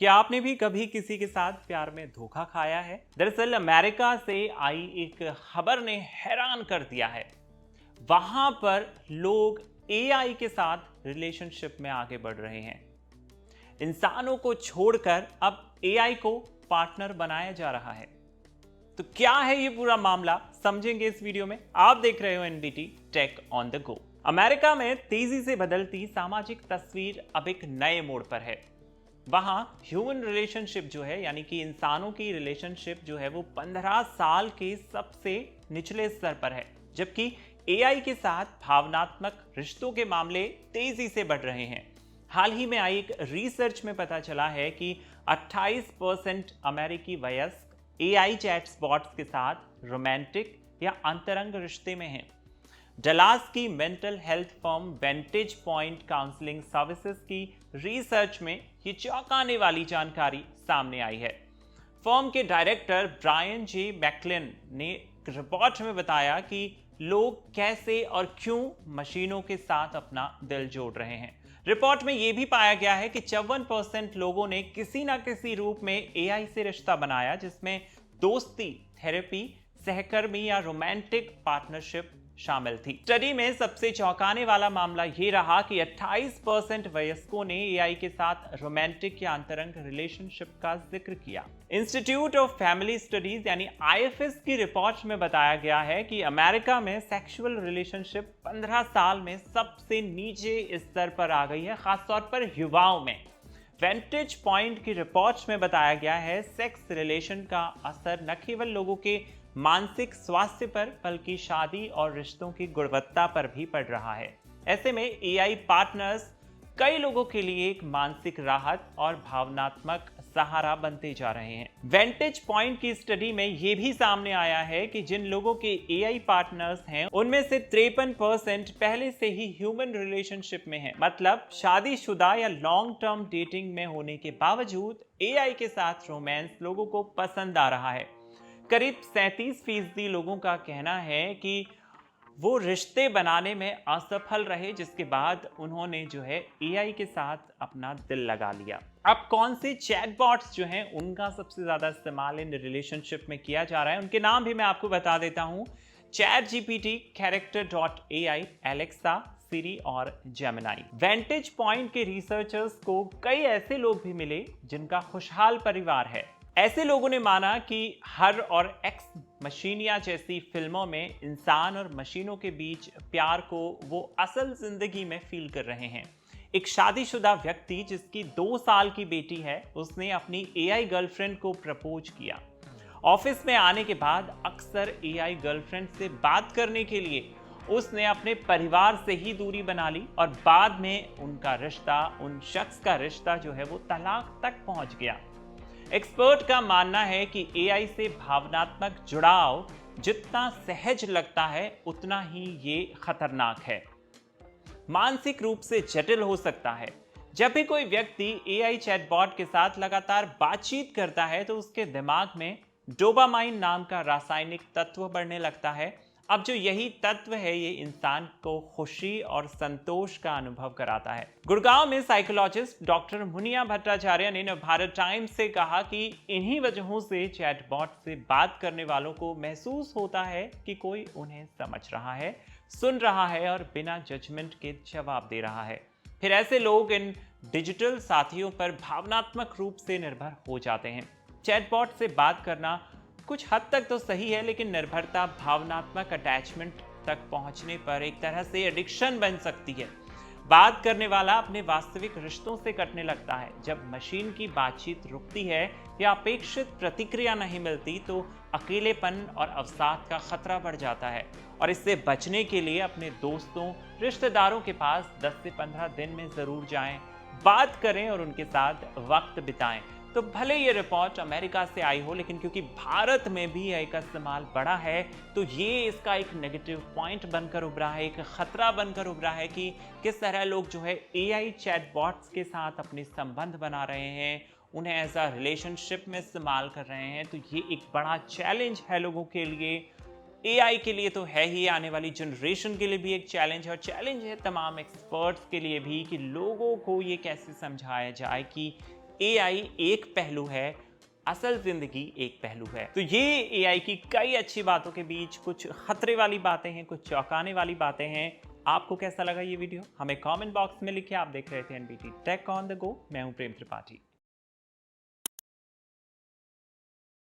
क्या आपने भी कभी किसी के साथ प्यार में धोखा खाया है? दरअसल अमेरिका से आई एक खबर ने हैरान कर दिया है। वहां पर लोग एआई के साथ रिलेशनशिप में आगे बढ़ रहे हैं। इंसानों को छोड़कर अब एआई को पार्टनर बनाया जा रहा है। तो क्या है ये पूरा मामला, समझेंगे इस वीडियो में। आप देख रहे हो NBT tech on the go. America में तेजी से बदलती सामाजिक तस्वीर अब एक नए मोड़ पर है। वहां ह्यूमन रिलेशनशिप जो है, यानी कि इंसानों की रिलेशनशिप जो है, वो 15 साल के सबसे निचले स्तर पर है, जबकि एआई के साथ भावनात्मक रिश्तों के मामले तेजी से बढ़ रहे हैं। हाल ही में आई एक रिसर्च में पता चला है कि 28% अमेरिकी वयस्क एआई चैटबॉट्स के साथ रोमांटिक या अंतरंग रिश्ते में हैं। डलास की mental health firm वेंटेज point counselling services की रिसर्च में ये चौंकाने वाली जानकारी सामने आई है। फर्म के डायरेक्टर ब्रायन जे मैकलिन ने रिपोर्ट में बताया कि लोग कैसे और क्यों मशीनों के साथ अपना दिल जोड़ रहे हैं। रिपोर्ट में यह भी पाया गया है कि 54% लोगों ने किसी ना किसी रूप में एआई से रिश्ता बनाया, जिसमें दोस्ती, थेरेपी, सहकर्मी या रोमांटिक पार्टनरशिप शामिल थी। स्टडी में सबसे चौंकाने वाला मामला यह रहा कि 28% वयस्कों ने एआई के साथ रोमांटिक या अंतरंग रिलेशनशिप का जिक्र किया। इंस्टीट्यूट ऑफ फैमिली स्टडीज यानी आईएफएस की रिपोर्ट में बताया गया है कि अमेरिका में सेक्सुअल रिलेशनशिप 15 साल में सबसे नीचे स्तर पर आ गई है, खासतौर पर युवाओं में। वेंटेज पॉइंट की रिपोर्ट में बताया गया है सेक्स रिलेशन का असर न केवल लोगों के मानसिक स्वास्थ्य पर बल्कि शादी और रिश्तों की गुणवत्ता पर भी पड़ रहा है। ऐसे में एआई पार्टनर्स कई लोगों के लिए एक मानसिक राहत और भावनात्मक सहारा बनते जा रहे हैं। वेंटेज पॉइंट की स्टडी में यह भी सामने आया है कि जिन लोगों के एआई पार्टनर्स हैं, उनमें से 53% पहले से ही ह्यूमन रिलेशनशिप में हैं। मतलब शादीशुदा या लॉन्ग टर्म डेटिंग में होने के बावजूद एआई के साथ रोमांस लोगों को पसंद आ रहा है। करीब 37% लोगों का कहना है कि वो रिश्ते बनाने में असफल रहे, जिसके बाद उन्होंने जो है एआई के साथ अपना दिल लगा लिया। अब कौन से चैटबॉट्स जो हैं उनका सबसे ज्यादा इस्तेमाल इन रिलेशनशिप में किया जा रहा है, उनके नाम भी मैं आपको बता देता हूं। चैट जीपीटी, कैरेक्टर.एआई, एलेक्सा, सिरी और जेमिनाई। वेंटेज पॉइंट के रिसर्चर्स को कई ऐसे लोग भी मिले जिनका खुशहाल परिवार है। ऐसे लोगों ने माना कि हर और एक्स मशीनिया जैसी फिल्मों में इंसान और मशीनों के बीच प्यार को वो असल जिंदगी में फील कर रहे हैं। एक शादीशुदा व्यक्ति जिसकी 2 साल की बेटी है, उसने अपनी एआई गर्लफ्रेंड को प्रपोज किया। ऑफिस में आने के बाद अक्सर एआई गर्लफ्रेंड से बात करने के लिए उसने अपने परिवार से ही दूरी बना ली और बाद में उनका रिश्ता, उन शख्स का रिश्ता जो है वो तलाक तक पहुंच गया। एक्सपर्ट का मानना है कि एआई से भावनात्मक जुड़ाव जितना सहज लगता है उतना ही ये खतरनाक है, मानसिक रूप से जटिल हो सकता है। जब भी कोई व्यक्ति एआई चैटबॉट के साथ लगातार बातचीत करता है तो उसके दिमाग में डोपामाइन नाम का रासायनिक तत्व बढ़ने लगता है। अब जो यही तत्व है, ये इंसान को खुशी और संतोष का अनुभव कराता है। गुड़गांव में साइकोलॉजिस्ट डॉक्टर मुनिया भट्टाचार्य ने भारत टाइम्स से कहा कि इन्हीं वजहों से चैटबॉट से बात करने वालों को महसूस होता है कि कोई उन्हें समझ रहा है, सुन रहा है और बिना जजमेंट के जवाब दे रहा है। फिर ऐसे लोग इन डिजिटल साथियों पर भावनात्मक रूप से निर्भर हो जाते हैं। चैटबॉट से बात करना कुछ हद तक तो सही है, लेकिन निर्भरता भावनात्मक अटैचमेंट तक पहुंचने पर एक तरह से एडिक्शन बन सकती है। बात करने वाला अपने वास्तविक रिश्तों से कटने लगता है। जब मशीन की बातचीत रुकती है या अपेक्षित प्रतिक्रिया नहीं मिलती तो अकेलेपन और अवसाद का खतरा बढ़ जाता है। और इससे बचने के लिए अपने दोस्तों, रिश्तेदारों के पास 10 से 15 दिन में जरूर जाएं, बात करें और उनके साथ वक्त बिताएं। तो भले ये रिपोर्ट अमेरिका से आई हो, लेकिन क्योंकि भारत में भी एआई का इस्तेमाल बढ़ा है तो ये इसका एक नेगेटिव पॉइंट बनकर उभरा है, एक खतरा बनकर उभरा है कि किस तरह लोग जो है एआई चैटबॉट्स के साथ अपने संबंध बना रहे हैं, उन्हें एज अ रिलेशनशिप में इस्तेमाल कर रहे हैं। तो ये एक बड़ा चैलेंज है लोगों के लिए। एआई के लिए तो है ही, आने वाली जनरेशन के लिए भी एक चैलेंज है, और चैलेंज है तमाम एक्सपर्ट्स के लिए भी कि लोगों को ये कैसे समझाया जाए कि AI एक पहलू है, असल जिंदगी एक पहलू है। तो ये AI की कई अच्छी बातों के बीच कुछ खतरे वाली बातें हैं, कुछ चौंकाने वाली बातें हैं। आपको कैसा लगा ये वीडियो? हमें कमेंट बॉक्स में लिखिए। आप देख रहे थे NBT tech on the go. मैं हूं प्रेम त्रिपाठी।